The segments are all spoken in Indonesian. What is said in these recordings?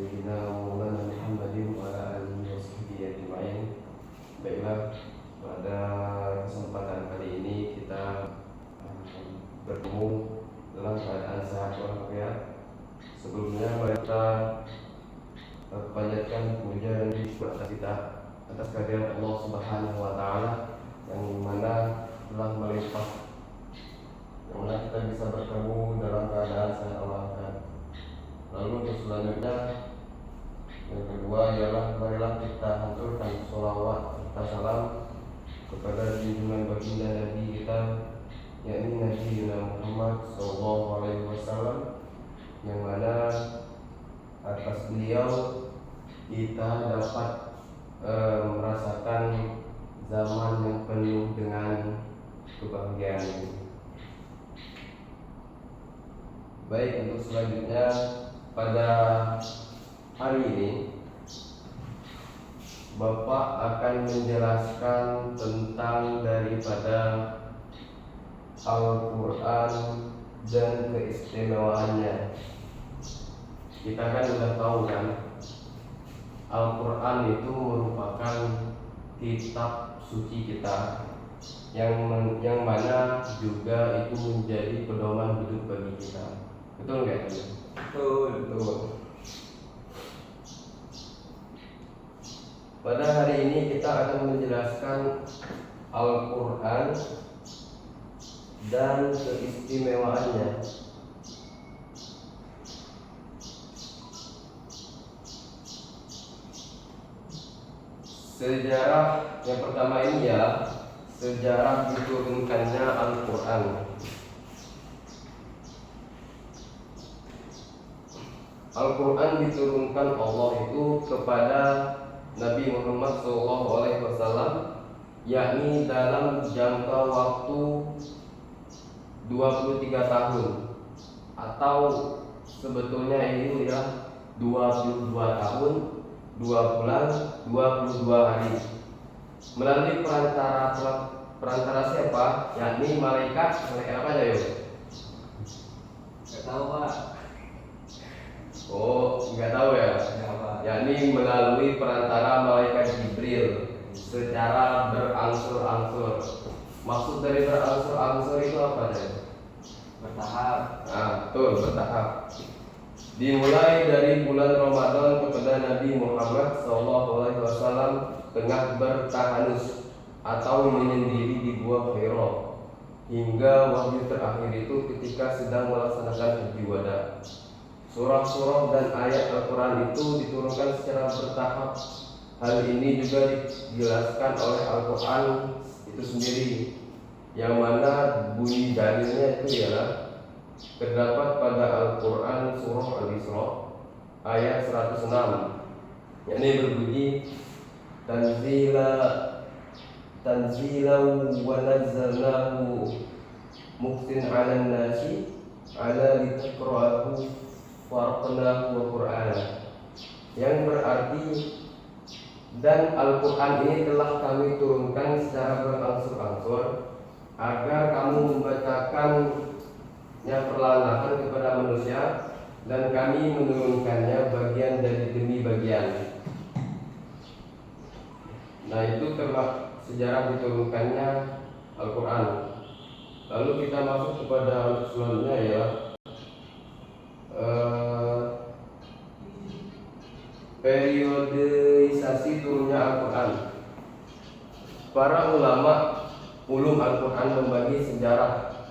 Sayyidina Maulana Muhammadin wa ala alihi wa sahbihi ajma'in. Baiklah, pada kesempatan kali ini kita bertemu dalam keadaan sehat walafiat. Sebelumnya mari kita panjatkan puja dan syukur atas kita atas kehadiran Allah Subhanahu wa taala yang mana telah melimpah, yang mana kita bisa bertemu dalam keadaan sehat walafiat. Lalu untuk selanjutnya, yang kedua ialah marilah kita hancurkan sholawat serta salam kepada junjungan baginda Nabi kita, yakni Nabi Muhammad SAW, yang mana atas beliau kita dapat merasakan zaman yang penuh dengan kebahagiaan ini. Baik, untuk selanjutnya pada hari ini Bapak akan menjelaskan tentang daripada Al-Quran dan keistimewaannya. Kita kan sudah tahu kan, Al-Quran itu merupakan kitab suci kita yang mana juga itu menjadi pedoman hidup bagi kita. Betul nggak? Betul. Pada hari ini kita akan menjelaskan Al-Quran dan keistimewaannya. Sejarah yang pertama ini ya, sejarah diturunkannya Al-Quran. Al-Quran diturunkan Allah itu kepada Nabi Muhammad SAW, yakni dalam jangka waktu 23 tahun, atau sebetulnya ini ya 22 tahun 2 bulan 22 hari, melalui perantara siapa? Yakni malaikat apa aja yuk? Gak tahu Pak. Oh, nggak tahu ya? Yakni melalui perantara malaikat Jibril secara berangsur-angsur. Maksud dari berangsur-angsur itu apa ya? Bertahap. Nah, betul, bertahap. Dimulai dari bulan Ramadan kepada Nabi Muhammad SAW tengah bertahanus atau menyendiri di Gua Hira, hingga wahyu terakhir itu ketika sedang melaksanakan haji wada. Surah-surah dan ayat Al-Quran itu diturunkan secara bertahap. Hal ini juga dijelaskan oleh Al-Quran itu sendiri, yang mana bunyi dalilnya itu ialah terdapat pada Al-Quran surah Al-Isra ayat 106, yakni berbunyi tanzilau wa nazzalnahu muhsin 'alan nasi ala litaqra'ahu warqnahu wa Qur'ana, yang berarti dan Al-Quran ini telah kami turunkan secara berangsur-angsur agar kamu membacakannya perlahan-lahan kepada manusia, dan kami menurunkannya bagian demi bagian. Nah, itu telah sejarah diturunkannya Al-Quran. Lalu kita masuk kepada selanjutnya ya, periodeisasi turunnya Al-Quran. Para ulum Al-Quran membagi sejarah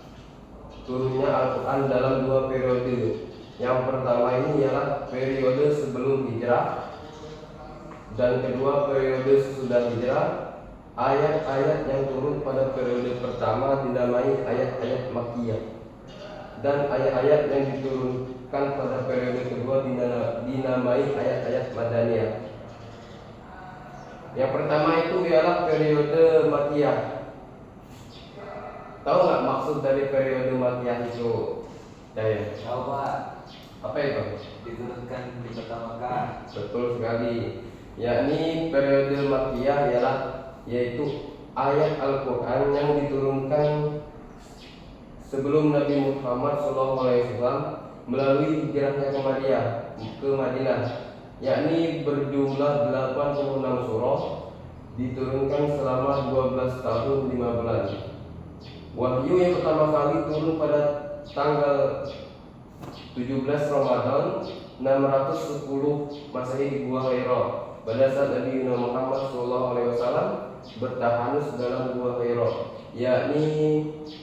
turunnya Al-Quran dalam dua periode. Yang pertama ini ialah periode sebelum hijrah, dan kedua periode sesudah hijrah. Ayat-ayat yang turun pada periode pertama dinamai ayat-ayat Makkiyah, dan ayat-ayat yang diturunkan pada periode kedua dinamai ayat-ayat Madaniyah. Yang pertama itu ialah periode Makkiyah. Tahu nggak maksud dari periode Makkiyah itu? Daya. Tahu Pak. Apa itu? Diturunkan di pertama kali. Betul sekali. Yakni periode Makkiyah ialah yaitu ayat Al-Quran yang diturunkan sebelum Nabi Muhammad SAW melalui hijrahnya ke Madinah yakni berjumlah 86 surah, diturunkan selama 12 tahun 5 bulan. Wahyu yang pertama kali turun pada tanggal 17 Ramadan 610 Masehi di Gua Hira, pada saat Nabi Muhammad SAW bertahanus dalam Gua Hira, yakni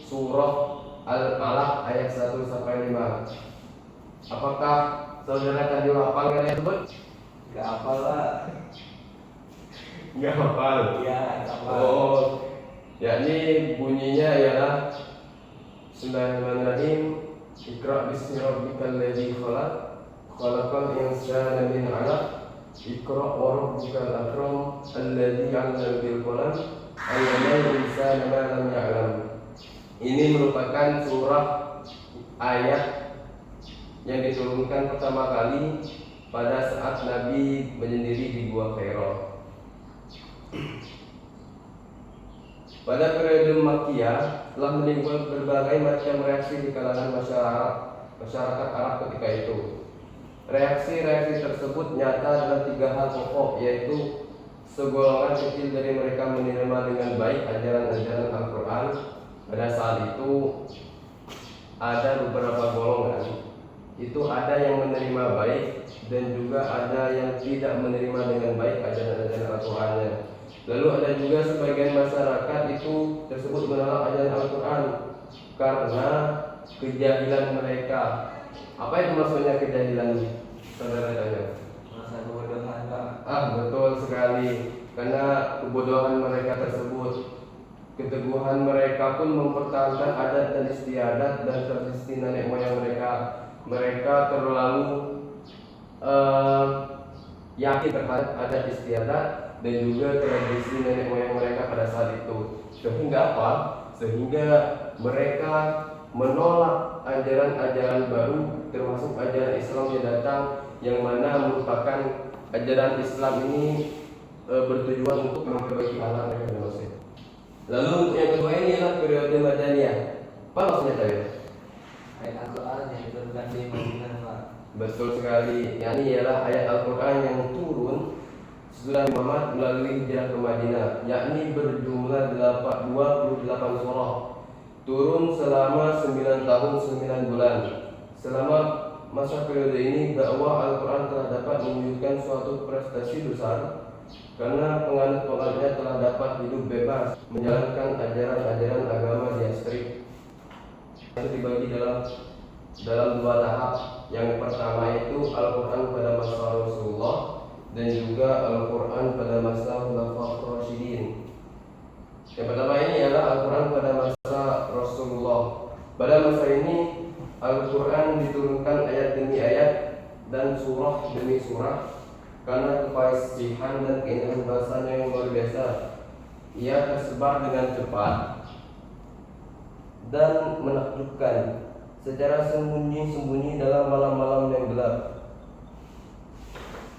surah Al-Alaq ayat 1 sampai 5. Apakah saudara tadi hafal ayat tersebut? Gak hafal lah. Enggak hafal. Iya, hafal. Oh, yakni bunyinya ialah Bismillahirrahmanirrahim. Iqra bismi rabbikal ladzi khalaq, khalaqal insana min 'alaq. Iqra wa rabbukal akram alladzi 'allama bil qalam, 'allamal insana ma lam ya'lam. Ini merupakan surah ayat yang diturunkan pertama kali pada saat Nabi menyendiri di Gua Hira. Pada periode Makkiyah telah menimbulkan berbagai macam reaksi di kalangan masyarakat Arab ketika itu. Reaksi-reaksi tersebut nyata dalam 3 hal pokok, yaitu segolongan kecil dari mereka menerima dengan baik ajaran-ajaran Al-Quran. Pada saat itu ada beberapa golongan, itu ada yang menerima baik dan juga ada yang tidak menerima dengan baik ajaran-ajaran Al-Qurannya. Lalu ada juga sebagian masyarakat itu tersebut menolak ajaran Al-Quran karena kejahilan mereka. Apa itu maksudnya kejahilan? Saudara tanya. Masa kebodohan, Pak. Betul sekali. Karena kebodohan mereka tersebut, keteguhan mereka pun mempertahankan adat dan istiadat dan tradisi nenek moyang mereka. Mereka terlalu yakin terhadap adat istiadat dan juga tradisi nenek moyang mereka pada saat itu. Sehingga apa? Sehingga mereka menolak ajaran-ajaran baru, termasuk ajaran Islam yang datang, yang mana merupakan ajaran Islam ini bertujuan untuk memperbaiki alam mereka manusia. Lalu untuk yang kedua ini adalah periode Madaniyah. Apa maksudnya tadi? Ayat Al-Quran yang diturunkan di Madinah, Pak. Betul sekali. Ini ialah ayat Al-Quran yang turun setelah Muhammad melalui hijrah ke Madinah, yakni berjumlah 28 surah. Turun selama 9 tahun 9 bulan. Selama masa periode ini dakwah Al-Quran telah dapat mewujudkan suatu prestasi besar, karena penganut-penganutnya telah dapat hidup bebas menjalankan ajaran-ajaran agama yang strict. Itu dibagi dalam 2 tahap. Yang pertama itu Al-Quran pada masa Rasulullah dan juga Al-Quran pada masa Khulafaur Rasyidin. Yang pertama ini adalah Al-Quran pada masa Rasulullah. Pada masa ini Al-Quran diturunkan ayat demi ayat dan surah demi surah. Karena kefasihan dan keindahan bahasanya yang luar biasa, ia tersebar dengan cepat dan menakjubkan secara sembunyi-sembunyi dalam malam-malam yang gelap.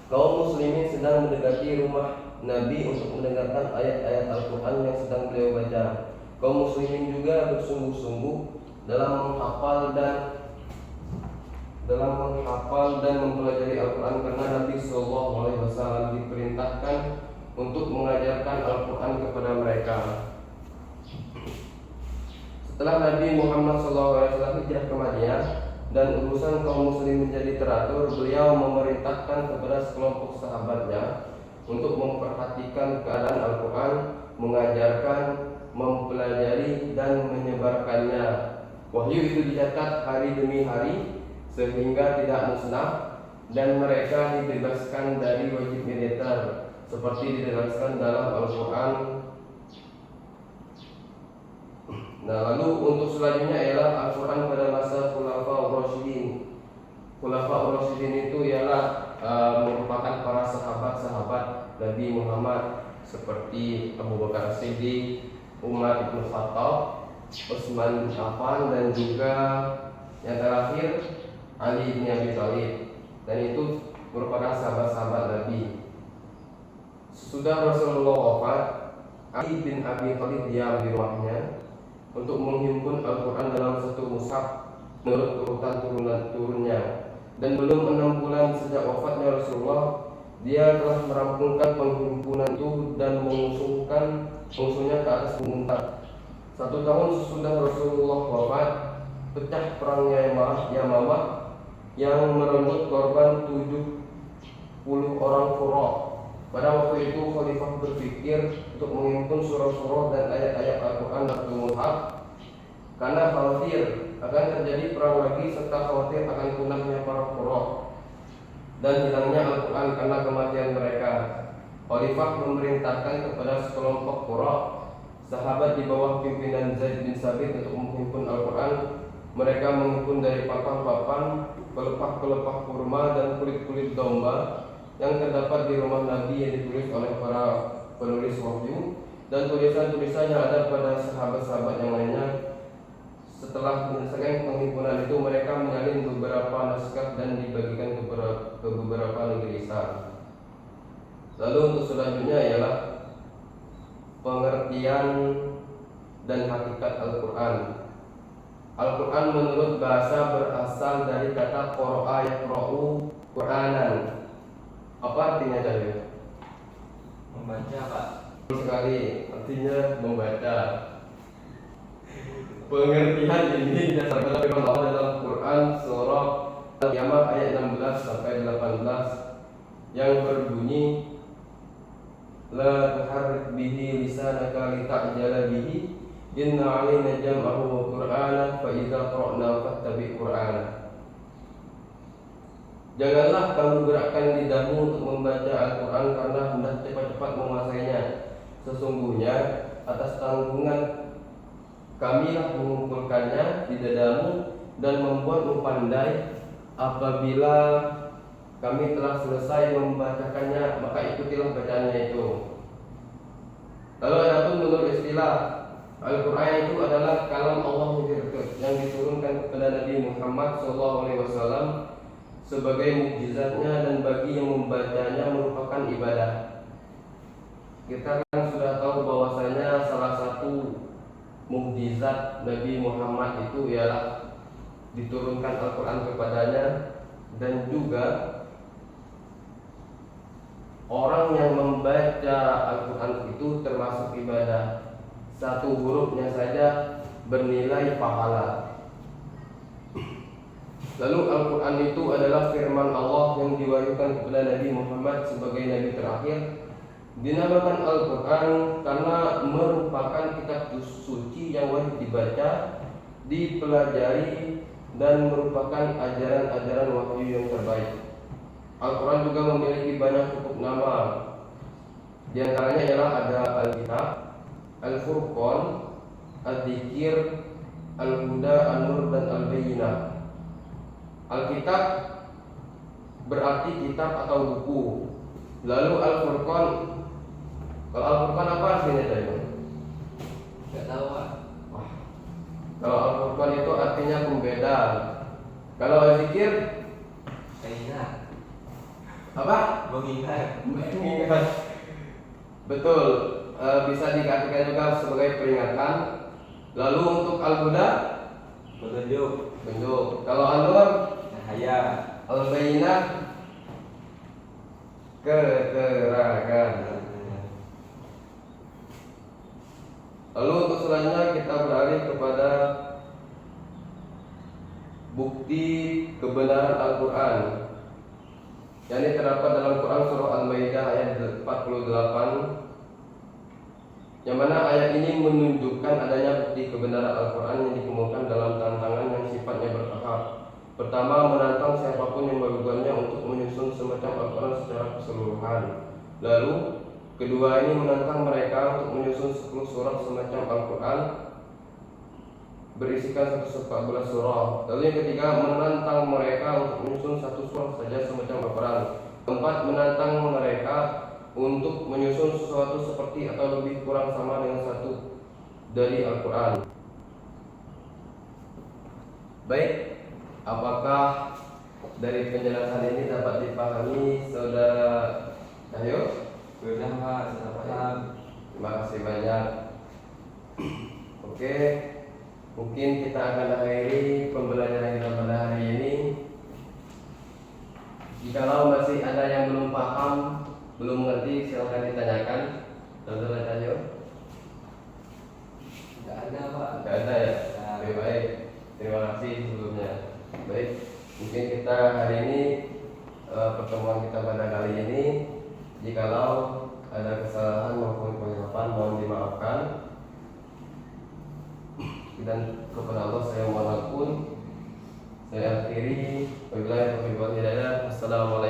Kaum muslimin sedang mendekati rumah Nabi untuk mendengarkan ayat-ayat Al-Quran yang sedang beliau baca. Kaum muslimin juga bersungguh-sungguh dalam menghafal dan mempelajari Al-Quran, karena Nabi SAW diperintahkan untuk mengajarkan Al-Quran kepada mereka. Setelah Nabi Muhammad SAW hijrah ke Madinah dan urusan kaum muslim menjadi teratur, beliau memerintahkan kepada sekelompok sahabatnya untuk memperhatikan keadaan Al-Quran, mengajarkan, mempelajari dan menyebarkannya. Wahyu itu dicatat hari demi hari sehingga tidak musnah, dan mereka dibebaskan dari wajib militer seperti dijelaskan dalam Al-Quran. Nah, lalu untuk selanjutnya ialah Al-Quran pada masa Khulafaur Rasyidin. Khulafaur Rasyidin itu ialah merupakan para sahabat-sahabat Nabi Muhammad seperti Abu Bakar Siddiq, Umar bin Khattab, Utsman bin Affan, dan juga yang terakhir Ali bin Abi Thalib. Dan itu merupakan sahabat-sahabat Nabi. Sesudah Rasulullah wafat, Ali bin Abi Thalib diam di rumahnya untuk menghimpun Al-Quran dalam satu mushaf menurut urutan turunnya. Dan belum 6 bulan sejak wafatnya Rasulullah, Dia telah merampungkan penghimpunan itu dan musuhnya ke atas gunung unta. 1 tahun sesudah Rasulullah wafat, pecah perang Yamamah yang merenggut korban 70 orang Qura. Pada waktu itu Khalifah berpikir untuk menghimpun surah-surah dan ayat-ayat Al-Quran dalam mushaf karena khawatir akan terjadi perang lagi serta khawatir akan punahnya para Qura dan hilangnya Al-Quran karena kematian mereka. Khalifah memerintahkan kepada sekelompok Qura, sahabat di bawah pimpinan Zaid bin Sabit, untuk menghimpun Al-Quran. Mereka menghimpun dari papan-papan, pelepah-pelepah kurma dan kulit-kulit domba yang terdapat di rumah Nabi yang ditulis oleh para penulis wahyu, dan tulisan-tulisannya ada pada sahabat-sahabat yang lainnya. Setelah menyelesaikan penghimpunan itu, mereka menyalin beberapa naskah dan dibagikan ke beberapa negeri lisan. Lalu untuk selanjutnya ialah pengertian dan hakikat Al-Quran. Al-Quran menurut bahasa berasal dari kata qara'a yaqra'u Qur'anan. Apa artinya tadi? Membaca, Pak. Sekali, artinya membaca. Pengertian ini didasarkan firman Allah dalam Quran surah Al-Qiyamah ayat 16 sampai 18 yang berbunyi, la tuharrik bihi lisanaka lita'jala bihi inna 'alaina jam'ahu wa qur'ana fa idza qara'na fattabi' qur'ana. Janganlah kamu gerakkan lidahmu untuk membaca Al-Quran karena hendak cepat-cepat menguasainya. Sesungguhnya atas tanggungan kamilah mengumpulkannya di dadamu dan membuatmu pandai. Apabila kami telah selesai membacakannya, maka ikutilah bacaannya itu. Lalu adapun menurut istilah, Al-Quran itu adalah kalam Allah yang diturunkan kepada Nabi Muhammad SAW sebagai mukjizatnya, dan bagi yang membacanya merupakan ibadah. Kita kan sudah tahu bahwasanya salah satu mukjizat Nabi Muhammad itu ialah diturunkan Al-Quran kepadanya, dan juga orang yang membaca Al-Quran itu termasuk ibadah. Satu hurufnya saja bernilai pahala. Lalu Al-Quran itu adalah firman Allah yang diwahyukan kepada Nabi Muhammad sebagai Nabi terakhir. Dinamakan Al-Quran karena merupakan kitab suci yang wajib dibaca, dipelajari, dan merupakan ajaran-ajaran wahyu yang terbaik. Al-Quran juga memiliki banyak cukup nama. Di antaranya ialah ada Al-Kitab, Al-Furqan, Al-Dzikir, Al-Huda, An-Nur, dan Al-Bayyinah. Alkitab berarti kitab atau buku. Lalu Al-Furqan, kalau Al-Furqan apa artinya tadi? Enggak tahu, Pak. Wah. Kalau Al-Furqan itu artinya pembeda. Kalau Al-Zikir Ingat. apa? Mengingat. Mengingat. Betul. Bisa dikatakan juga sebagai peringatan. Lalu untuk Al-Huda petunjuk. Kalau An-Nur Cahaya. Al-Bayyinah keterangan. Lalu untuk selanjutnya kita beralih kepada bukti kebenaran Al-Quran. Yang ini terdapat dalam Quran surah Al-Maidah ayat 48, yang mana ayat ini menunjukkan adanya bukti kebenaran Al-Quran yang dikemukakan dalam tantangan yang sifatnya bertahap. Pertama, menantang siapapun yang melakukannya untuk menyusun semacam Al-Quran secara keseluruhan. Lalu, kedua ini menantang mereka untuk menyusun 10 surat semacam Al-Quran berisikan 114 surah. Lalu yang ketiga, menantang mereka untuk menyusun 1 surah saja semacam Al-Quran. Keempat, menantang mereka untuk menyusun sesuatu seperti atau lebih kurang sama dengan 1 dari Al-Quran. Baik, apakah dari penjelasan ini dapat dipahami saudara Cahyo? Sudah, Pak, sudah paham. Terima kasih banyak. Oke, mungkin kita akan akhiri pembelajaran kita pada hari ini. Jikalau masih ada yang belum paham, belum mengerti, silakan ditanyakan. Teman-teman ayo. Nggak ada Pak. Tidak ada ya? Oke, baik. Terima kasih sebelumnya. Baik, mungkin kita hari ini pertemuan kita pada kali ini, jikalau ada kesalahan maupun kesilapan mohon dimaafkan. Dan kepada Allah saya mohon ampun. Saya akhiri. Wabillahi taufiq wal hidayah. Assalamualaikum